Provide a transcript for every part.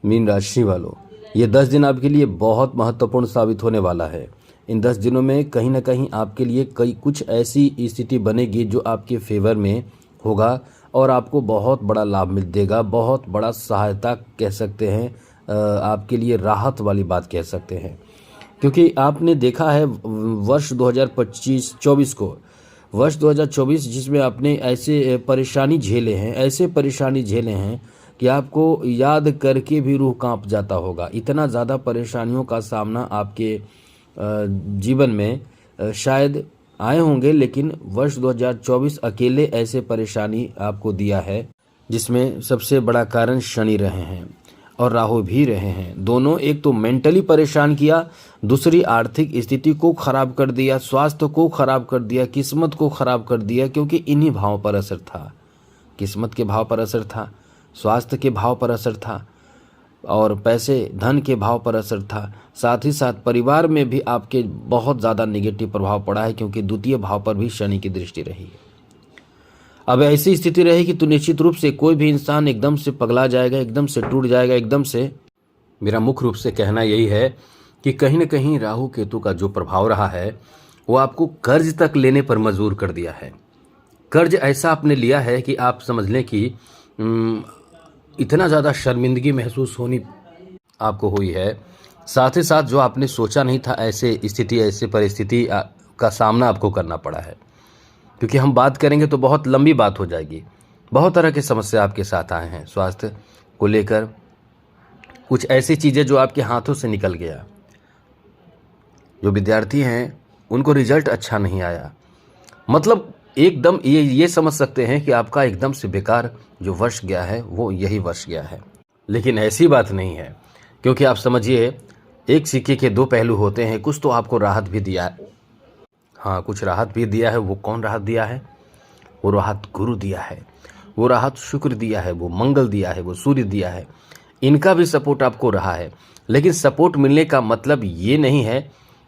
Mean राशि वालों, ये 10 दिन आपके लिए बहुत महत्वपूर्ण साबित होने वाला है। इन 10 दिनों में कहीं ना कहीं आपके लिए कुछ ऐसी स्थिति बनेगी जो आपके फेवर में होगा और आपको बहुत बड़ा लाभ मिल देगा, बहुत बड़ा सहायता कह सकते हैं, आपके लिए राहत वाली बात कह सकते हैं। क्योंकि आपने देखा है वर्ष 2025-24 को, वर्ष 2024 जिसमें आपने ऐसे परेशानी झेले हैं कि आपको याद करके भी रूह कांप जाता होगा। इतना ज़्यादा परेशानियों का सामना आपके जीवन में शायद आए होंगे, लेकिन वर्ष 2024 अकेले ऐसे परेशानी आपको दिया है जिसमें सबसे बड़ा कारण शनि रहे हैं और राहु भी रहे हैं। दोनों, एक तो मेंटली परेशान किया, दूसरी आर्थिक स्थिति को खराब कर दिया, स्वास्थ्य को खराब कर दिया, किस्मत को खराब कर दिया, क्योंकि इन्हीं भावों पर असर था। किस्मत के भाव पर असर था, स्वास्थ्य के भाव पर असर था और पैसे धन के भाव पर असर था। साथ ही साथ परिवार में भी आपके बहुत ज़्यादा नेगेटिव प्रभाव पड़ा है, क्योंकि द्वितीय भाव पर भी शनि की दृष्टि रही है। अब ऐसी स्थिति रहेगी तो निश्चित रूप से कोई भी इंसान एकदम से पगला जाएगा, एकदम से टूट जाएगा, एकदम से। मेरा मुख्य रूप से कहना यही है कि कहीं न कहीं राहु केतु का जो प्रभाव रहा है वो आपको कर्ज तक लेने पर मजबूर कर दिया है। कर्ज ऐसा आपने लिया है कि आप समझ लें कि इतना ज़्यादा शर्मिंदगी महसूस होनी आपको हुई है। साथ ही साथ जो आपने सोचा नहीं था, ऐसे स्थिति, ऐसे परिस्थिति का सामना आपको करना पड़ा है। क्योंकि हम बात करेंगे तो बहुत लंबी बात हो जाएगी। बहुत तरह की समस्या आपके साथ आए हैं, स्वास्थ्य को लेकर कुछ ऐसी चीज़ें जो आपके हाथों से निकल गया। जो विद्यार्थी हैं उनको रिजल्ट अच्छा नहीं आया, मतलब एकदम ये समझ सकते हैं कि आपका एकदम से बेकार जो वर्ष गया है वो यही वर्ष गया है। लेकिन ऐसी बात नहीं है, क्योंकि आप समझिए एक सिक्के के दो पहलू होते हैं। कुछ तो आपको राहत भी दिया है, हाँ कुछ राहत भी दिया है। वो कौन राहत दिया है? वो राहत गुरु दिया है, वो राहत शुक्र दिया है, वो मंगल दिया है, वो सूर्य दिया है। इनका भी सपोर्ट आपको रहा है। लेकिन सपोर्ट मिलने का मतलब ये नहीं है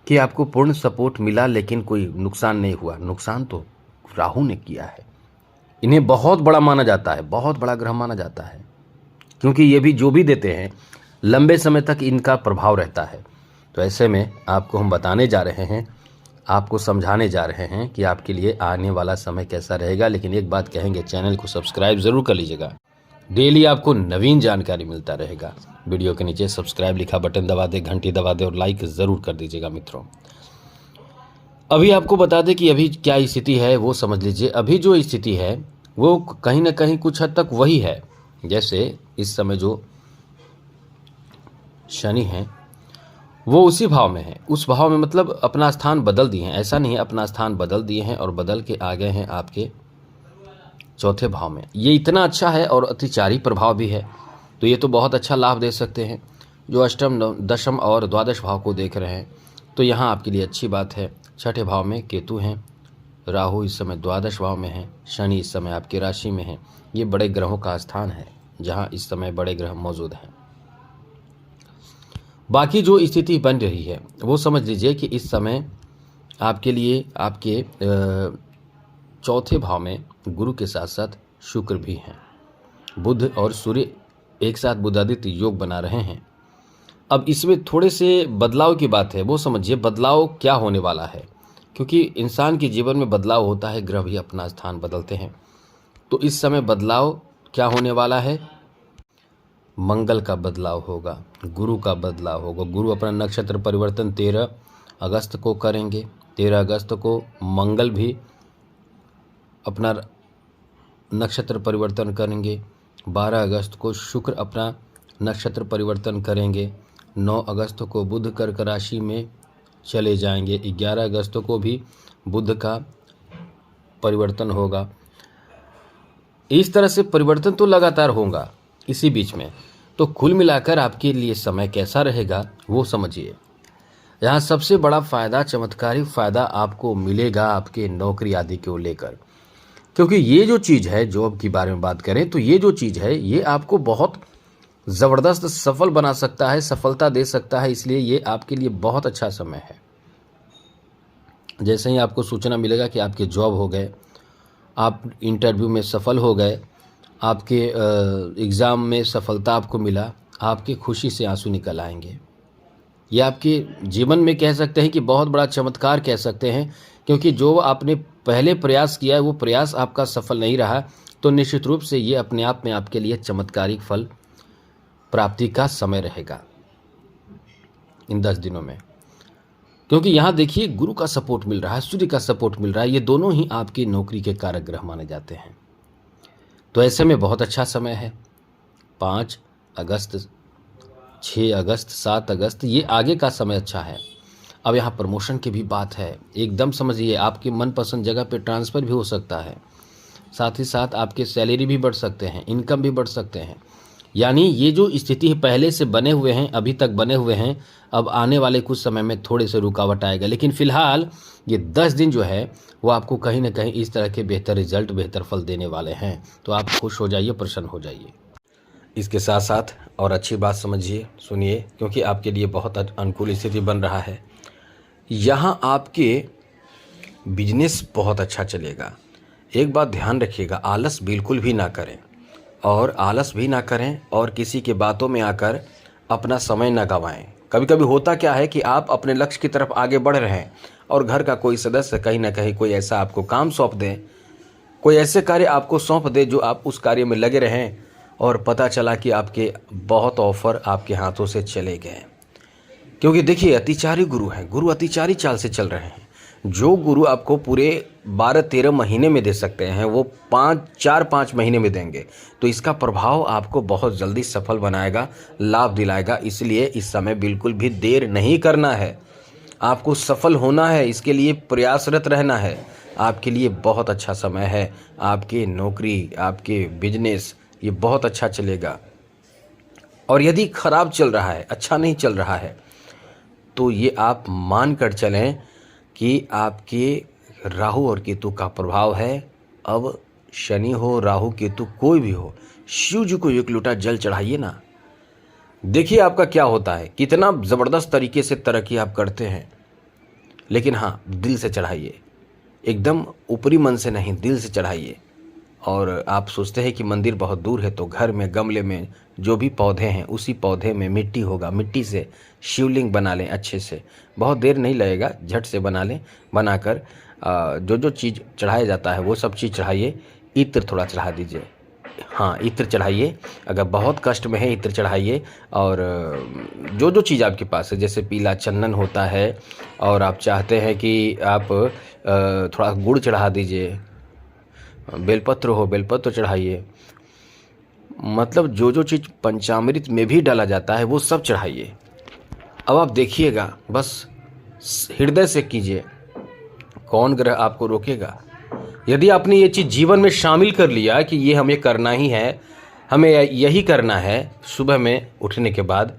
कि आपको पूर्ण सपोर्ट मिला लेकिन कोई नुकसान नहीं हुआ। नुकसान तो राहु ने किया है। इन्हें बहुत बड़ा माना जाता है, बहुत बड़ा ग्रह माना जाता है, क्योंकि ये भी जो भी देते हैं लंबे समय तक इनका प्रभाव रहता है। तो ऐसे में आपको हम बताने जा रहे हैं, आपको समझाने जा रहे हैं कि आपके लिए आने वाला समय कैसा रहेगा। लेकिन एक बात कहेंगे, चैनल को सब्सक्राइब ज़रूर कर लीजिएगा। डेली आपको नवीन जानकारी मिलता रहेगा। वीडियो के नीचे सब्सक्राइब लिखा बटन दबा दे, घंटी दबा दे और लाइक ज़रूर कर दीजिएगा मित्रों। अभी आपको बता दें कि अभी क्या स्थिति है वो समझ लीजिए। अभी जो स्थिति है वो कहीं ना कहीं कुछ हद तक वही है जैसे इस समय जो शनि है वो उसी भाव में है। उस भाव में मतलब अपना स्थान बदल दिए हैं, ऐसा नहीं है, अपना स्थान बदल दिए हैं और बदल के आ गए हैं आपके चौथे भाव में। ये इतना अच्छा है और अतिचारी प्रभाव भी है, तो ये तो बहुत अच्छा लाभ दे सकते हैं। जो अष्टम, दशम और द्वादश भाव को देख रहे हैं तो यहाँ आपके लिए अच्छी बात है। छठे भाव में केतु हैं, राहु इस समय द्वादश भाव में है, शनि इस समय आपकी राशि में है। ये बड़े ग्रहों का स्थान है जहाँ इस समय बड़े ग्रह मौजूद हैं। बाकी जो स्थिति बन रही है वो समझ लीजिए कि इस समय आपके लिए आपके चौथे भाव में गुरु के साथ साथ शुक्र भी हैं। बुध और सूर्य एक साथ बुधादित्य योग बना रहे हैं। अब इसमें थोड़े से बदलाव की बात है, वो समझिए बदलाव क्या होने वाला है। क्योंकि इंसान के जीवन में बदलाव होता है, ग्रह भी अपना स्थान बदलते हैं। तो इस समय बदलाव क्या होने वाला है? मंगल का बदलाव होगा, गुरु का बदलाव होगा। गुरु अपना नक्षत्र परिवर्तन 13 अगस्त को करेंगे। 13 अगस्त को मंगल भी अपना नक्षत्र परिवर्तन करेंगे। 12 अगस्त को शुक्र अपना नक्षत्र परिवर्तन करेंगे। 9 अगस्त को बुध कर्क राशि में चले जाएंगे। 11 अगस्त को भी बुध का परिवर्तन होगा। इस तरह से परिवर्तन तो लगातार होगा इसी बीच में। तो कुल मिलाकर आपके लिए समय कैसा रहेगा वो समझिए। यहाँ सबसे बड़ा फ़ायदा, चमत्कारी फ़ायदा आपको मिलेगा आपके नौकरी आदि को लेकर। क्योंकि ये जो चीज़ है, जॉब की बारे में बात करें तो ये जो चीज़ है ये आपको बहुत ज़बरदस्त सफल बना सकता है, सफलता दे सकता है। इसलिए ये आपके लिए बहुत अच्छा समय है। जैसे ही आपको सूचना मिलेगा कि आपके जॉब हो गए, आप इंटरव्यू में सफल हो गए, आपके एग्ज़ाम में सफलता आपको मिला, आपके खुशी से आंसू निकल आएंगे। ये आपके जीवन में कह सकते हैं कि बहुत बड़ा चमत्कार कह सकते हैं, क्योंकि जो आपने पहले प्रयास किया है वो प्रयास आपका सफल नहीं रहा, तो निश्चित रूप से ये अपने आप में आपके लिए चमत्कारिक फल प्राप्ति का समय रहेगा इन 10 दिनों में। क्योंकि यहाँ देखिए गुरु का सपोर्ट मिल रहा है, सूर्य का सपोर्ट मिल रहा है, ये दोनों ही आपकी नौकरी के कारक ग्रह माने जाते हैं। तो ऐसे में बहुत अच्छा समय है। 5 अगस्त, 6 अगस्त, 7 अगस्त, ये आगे का समय अच्छा है। अब यहाँ प्रमोशन की भी बात है, एकदम समझिए आपकी मनपसंद जगह पे ट्रांसफ़र भी हो सकता है, साथ ही साथ आपके सैलरी भी बढ़ सकते हैं, इनकम भी बढ़ सकते हैं। यानी ये जो स्थिति पहले से बने हुए हैं, अभी तक बने हुए हैं, अब आने वाले कुछ समय में थोड़े से रुकावट आएगा, लेकिन फिलहाल ये 10 दिन जो है वो आपको कहीं ना कहीं इस तरह के बेहतर रिजल्ट, बेहतर फल देने वाले हैं। तो आप खुश हो जाइए, प्रसन्न हो जाइए। इसके साथ साथ और अच्छी बात समझिए, सुनिए, क्योंकि आपके लिए बहुत अनुकूल स्थिति बन रहा है। यहाँ आपके बिजनेस बहुत अच्छा चलेगा। एक बात ध्यान रखिएगा, आलस बिल्कुल भी ना करें, और आलस भी ना करें और किसी के बातों में आकर अपना समय ना गंवाएं। कभी कभी होता क्या है कि आप अपने लक्ष्य की तरफ आगे बढ़ रहे हैं और घर का कोई सदस्य कहीं ना कहीं कोई ऐसा आपको काम सौंप दे, कोई ऐसे कार्य आपको सौंप दे जो आप उस कार्य में लगे रहें, और पता चला कि आपके बहुत ऑफर आपके हाथों से चले गए। क्योंकि देखिए अतिचारी गुरु हैं, गुरु अतिचारी चाल से चल रहे हैं। जो गुरु आपको पूरे 12-13 महीने में दे सकते हैं वो 4-5 महीने में देंगे। तो इसका प्रभाव आपको बहुत जल्दी सफल बनाएगा, लाभ दिलाएगा। इसलिए इस समय बिल्कुल भी देर नहीं करना है, आपको सफल होना है, इसके लिए प्रयासरत रहना है। आपके लिए बहुत अच्छा समय है। आपकी नौकरी, आपके बिजनेस, ये बहुत अच्छा चलेगा। और यदि खराब चल रहा है, अच्छा नहीं चल रहा है, तो ये आप मान कर चलें कि आपके राहु और केतु का प्रभाव है। अब शनि हो, राहु, केतु, कोई भी हो, शिव जी को 1 लोटा जल चढ़ाइए ना। देखिए आपका क्या होता है, कितना ज़बरदस्त तरीके से तरक्की आप करते हैं। लेकिन हाँ, दिल से चढ़ाइए, एकदम ऊपरी मन से नहीं, दिल से चढ़ाइए। और आप सोचते हैं कि मंदिर बहुत दूर है, तो घर में गमले में जो भी पौधे हैं उसी पौधे में मिट्टी होगा, मिट्टी से शिवलिंग बना लें अच्छे से। बहुत देर नहीं लगेगा, झट से बना लें। बनाकर जो जो चीज़ चढ़ाया जाता है वो सब चीज़ चढ़ाइए। इत्र थोड़ा चढ़ा दीजिए, हाँ इत्र चढ़ाइए। अगर बहुत कष्ट में है इत्र चढ़ाइए। और जो जो चीज़ आपके पास है, जैसे पीला चंदन होता है, और आप चाहते हैं कि आप थोड़ा गुड़ चढ़ा दीजिए, बेलपत्र हो बेलपत्र चढ़ाइए। मतलब जो जो चीज़ पंचामृत में भी डाला जाता है वो सब चढ़ाइए। अब आप देखिएगा, बस हृदय से कीजिए, कौन ग्रह आपको रोकेगा। यदि आपने ये चीज़ जीवन में शामिल कर लिया कि ये हमें करना ही है, हमें यही करना है, सुबह में उठने के बाद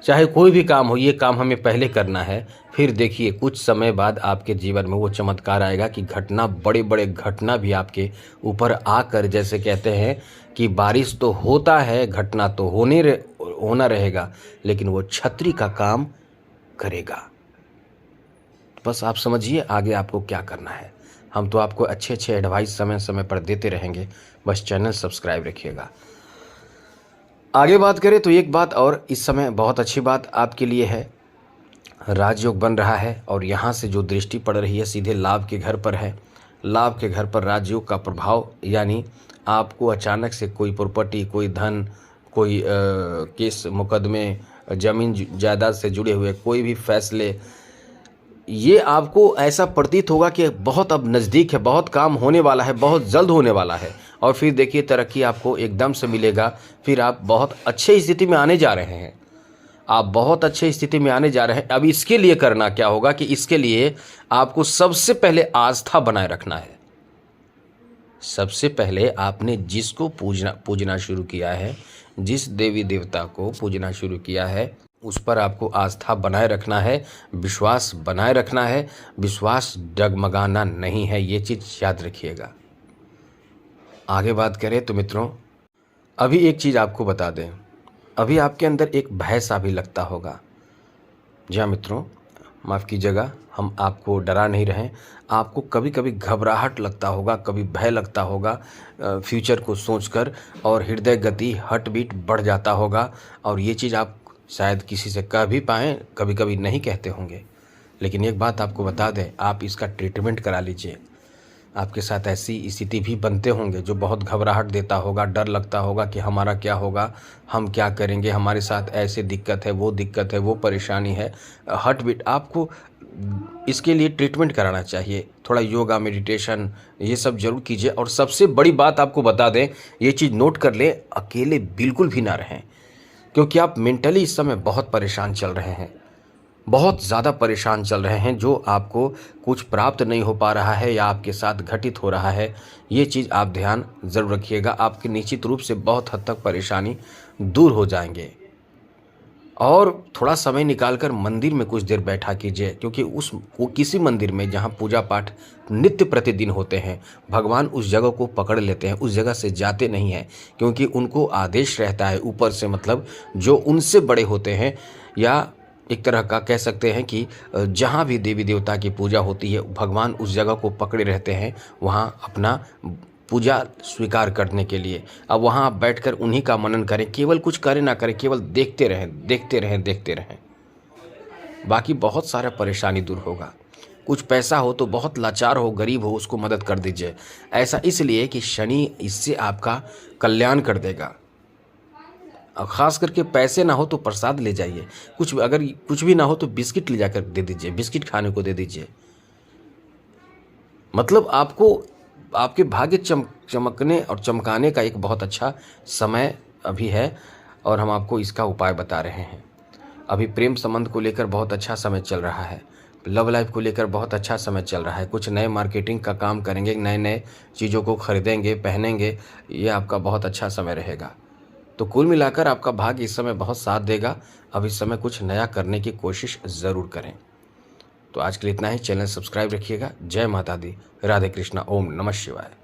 चाहे कोई भी काम हो, ये काम हमें पहले करना है, फिर देखिए कुछ समय बाद आपके जीवन में वो चमत्कार आएगा कि घटना, बड़े बड़े घटना भी आपके ऊपर आकर, जैसे कहते हैं कि बारिश तो होता है, घटना तो होना रहेगा, लेकिन वो छतरी का काम करेगा। बस आप समझिए आगे आपको क्या करना है। हम तो आपको अच्छे अच्छे एडवाइस समय समय पर देते रहेंगे, बस चैनल सब्सक्राइब रखिएगा। आगे बात करें तो एक बात और इस समय बहुत अच्छी बात आपके लिए है, राजयोग बन रहा है और यहाँ से जो दृष्टि पड़ रही है सीधे लाभ के घर पर है। लाभ के घर पर राजयोग का प्रभाव, यानी आपको अचानक से कोई प्रॉपर्टी, कोई धन, कोई केस मुकदमे, ज़मीन जायदाद से जुड़े हुए कोई भी फैसले, ये आपको ऐसा प्रतीत होगा कि बहुत अब नज़दीक है, बहुत काम होने वाला है, बहुत जल्द होने वाला है। और फिर देखिए तरक्की आपको एकदम से मिलेगा। फिर आप बहुत अच्छे स्थिति में आने जा रहे हैं, आप बहुत अच्छे स्थिति में आने जा रहे हैं। अब इसके लिए करना क्या होगा कि इसके लिए आपको सबसे पहले आस्था बनाए रखना है। सबसे पहले आपने जिसको पूजना शुरू किया है, जिस देवी देवता को पूजना शुरू किया है, उस पर आपको आस्था बनाए रखना है, विश्वास बनाए रखना है। विश्वास डगमगाना नहीं है, ये चीज़ याद रखिएगा। आगे बात करें तो मित्रों, अभी एक चीज़ आपको बता दें, अभी आपके अंदर एक भय सा भी लगता होगा। जी हाँ मित्रों, माफ़ कीजिएगा, हम आपको डरा नहीं रहे हैं। आपको कभी कभी घबराहट लगता होगा, कभी भय लगता होगा फ्यूचर को सोचकर, और हृदय गति हार्ट बीट बढ़ जाता होगा, और ये चीज़ आप शायद किसी से कह भी पाएँ, कभी कभी नहीं कहते होंगे। लेकिन एक बात आपको बता दें, आप इसका ट्रीटमेंट करा लीजिए। आपके साथ ऐसी स्थिति भी बनते होंगे जो बहुत घबराहट देता होगा, डर लगता होगा कि हमारा क्या होगा, हम क्या करेंगे, हमारे साथ ऐसे दिक्कत है, वो परेशानी है। हार्ट बीट, आपको इसके लिए ट्रीटमेंट कराना चाहिए। थोड़ा योगा, मेडिटेशन ये सब जरूर कीजिए। और सबसे बड़ी बात आपको बता दें, ये चीज़ नोट कर लें, अकेले बिल्कुल भी ना रहें, क्योंकि आप मेंटली इस समय बहुत परेशान चल रहे हैं, बहुत ज़्यादा परेशान चल रहे हैं। जो आपको कुछ प्राप्त नहीं हो पा रहा है या आपके साथ घटित हो रहा है, ये चीज़ आप ध्यान ज़रूर रखिएगा। आपकी निश्चित रूप से बहुत हद तक परेशानी दूर हो जाएंगे। और थोड़ा समय निकालकर मंदिर में कुछ देर बैठा कीजिए, क्योंकि वो किसी मंदिर में जहाँ पूजा पाठ नित्य प्रतिदिन होते हैं, भगवान उस जगह को पकड़ लेते हैं, उस जगह से जाते नहीं हैं, क्योंकि उनको आदेश रहता है ऊपर से, मतलब जो उनसे बड़े होते हैं, या एक तरह का कह सकते हैं कि जहाँ भी देवी देवता की पूजा होती है, भगवान उस जगह को पकड़े रहते हैं, वहाँ अपना पूजा स्वीकार करने के लिए। अब वहाँ आप बैठकर उन्हीं का मनन करें, केवल कुछ करें ना करें, केवल देखते रहें, देखते रहें, देखते रहें। बाकी बहुत सारा परेशानी दूर होगा। कुछ पैसा हो तो, बहुत लाचार हो, गरीब हो, उसको मदद कर दीजिए। ऐसा इसलिए कि शनि इससे आपका कल्याण कर देगा। और ख़ास करके पैसे ना हो तो प्रसाद ले जाइए, अगर कुछ भी ना हो तो बिस्किट ले जाकर दे दीजिए, बिस्किट खाने को दे दीजिए। मतलब आपको आपके भाग्य चमकने और चमकाने का एक बहुत अच्छा समय अभी है, और हम आपको इसका उपाय बता रहे हैं। अभी प्रेम संबंध को लेकर बहुत अच्छा समय चल रहा है, लव लाइफ को लेकर बहुत अच्छा समय चल रहा है। कुछ नए मार्केटिंग का काम करेंगे, नए नए चीज़ों को खरीदेंगे, पहनेंगे, ये आपका बहुत अच्छा समय रहेगा। तो कुल मिलाकर आपका भाग्य इस समय बहुत साथ देगा। अब इस समय कुछ नया करने की कोशिश ज़रूर करें। तो आज के लिए इतना ही। चैनल सब्सक्राइब रखिएगा। जय माता दी, राधे कृष्णा, ओम नमः शिवाय।